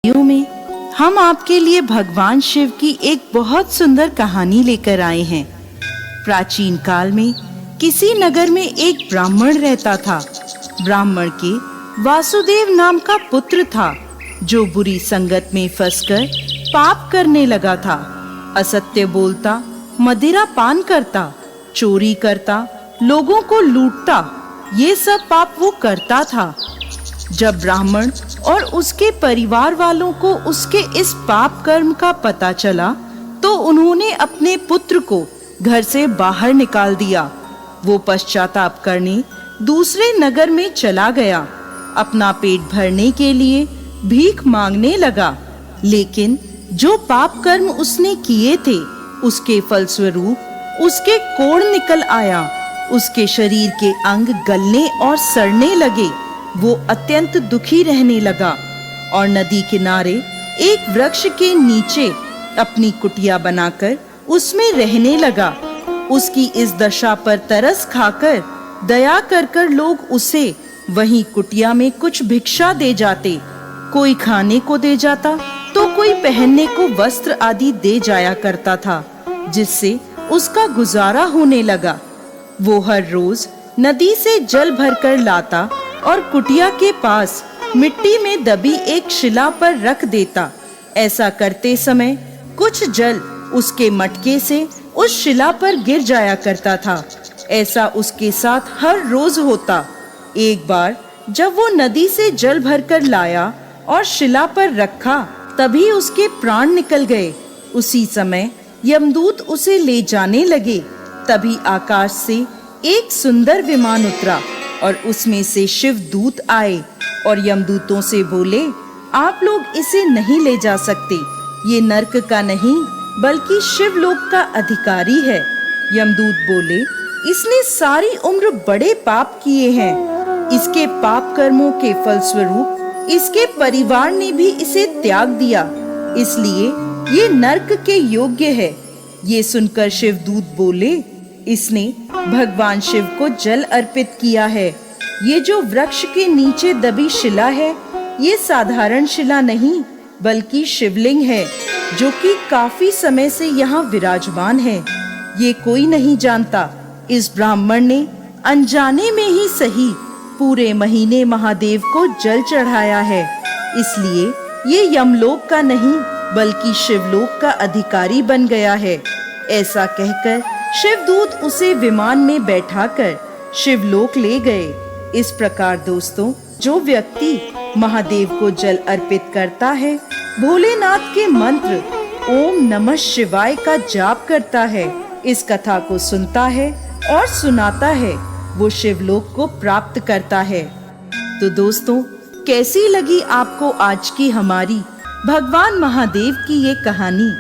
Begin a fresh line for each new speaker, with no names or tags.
Video में हम आपके लिए भगवान शिव की एक बहुत सुंदर कहानी लेकर आए हैं। प्राचीन काल में किसी नगर में एक ब्राह्मण रहता था। ब्राह्मण के वासुदेव नाम का पुत्र था, जो बुरी संगत में फंसकर पाप करने लगा था। असत्य बोलता, मदिरा पान करता, चोरी करता, लोगों को लूटता, ये सब पाप वो करता था। जब ब्राह्मण और उसके परिवार वालों को उसके इस पाप कर्म का पता चला, तो उन्होंने अपने पुत्र को घर से बाहर निकाल दिया। वो पश्चाताप करने दूसरे नगर में चला गया। अपना पेट भरने के लिए भीख मांगने लगा, लेकिन जो पाप कर्म उसने किए थे, उसके फलस्वरूप उसके कोढ़ निकल आया। उसके शरीर के अंग गलने और सड़ने लगे। वो अत्यंत दुखी रहने लगा और नदी किनारे एक वृक्ष के नीचे अपनी कुटिया बनाकर उसमें रहने लगा। उसकी इस दशा पर तरस खाकर दया कर लोग उसे वहीं कुटिया में कुछ भिक्षा दे जाते। कोई खाने को दे जाता तो कोई पहनने को वस्त्र आदि दे जाया करता था, जिससे उसका गुजारा होने लगा। वो हर रोज नदी से जल भरकर लाता और कुटिया के पास मिट्टी में दबी एक शिला पर रख देता। ऐसा करते समय कुछ जल उसके मटके से उस शिला पर गिर जाया करता था। ऐसा उसके साथ हर रोज होता। एक बार जब वो नदी से जल भरकर लाया और शिला पर रखा, तभी उसके प्राण निकल गए। उसी समय यमदूत उसे ले जाने लगे। तभी आकाश से एक सुंदर विमान उतरा और उसमें से शिव दूत आए और यमदूतों से बोले, आप लोग इसे नहीं ले जा सकते। ये नरक का नहीं बल्कि शिवलोक का अधिकारी है। यमदूत बोले, इसने सारी उम्र बड़े पाप किए हैं। इसके पाप कर्मों के फलस्वरूप इसके परिवार ने भी इसे त्याग दिया, इसलिए ये नरक के योग्य है। ये सुनकर शिवदूत बोले, इसने भगवान शिव को जल अर्पित किया है। ये जो वृक्ष के नीचे दबी शिला है, ये साधारण शिला नहीं बल्कि शिवलिंग है, जो कि काफी समय से यहाँ विराजमान है। ये कोई नहीं जानता। इस ब्राह्मण ने अनजाने में ही सही पूरे महीने महादेव को जल चढ़ाया है, इसलिए ये यमलोक का नहीं बल्कि शिवलोक का अधिकारी बन गया है। ऐसा कहकर शिवदूत उसे विमान में बैठाकर शिवलोक ले गए। इस प्रकार दोस्तों, जो व्यक्ति महादेव को जल अर्पित करता है, भोलेनाथ के मंत्र ओम नमः शिवाय का जाप करता है, इस कथा को सुनता है और सुनाता है, वो शिवलोक को प्राप्त करता है। तो दोस्तों, कैसी लगी आपको आज की हमारी भगवान महादेव की ये कहानी?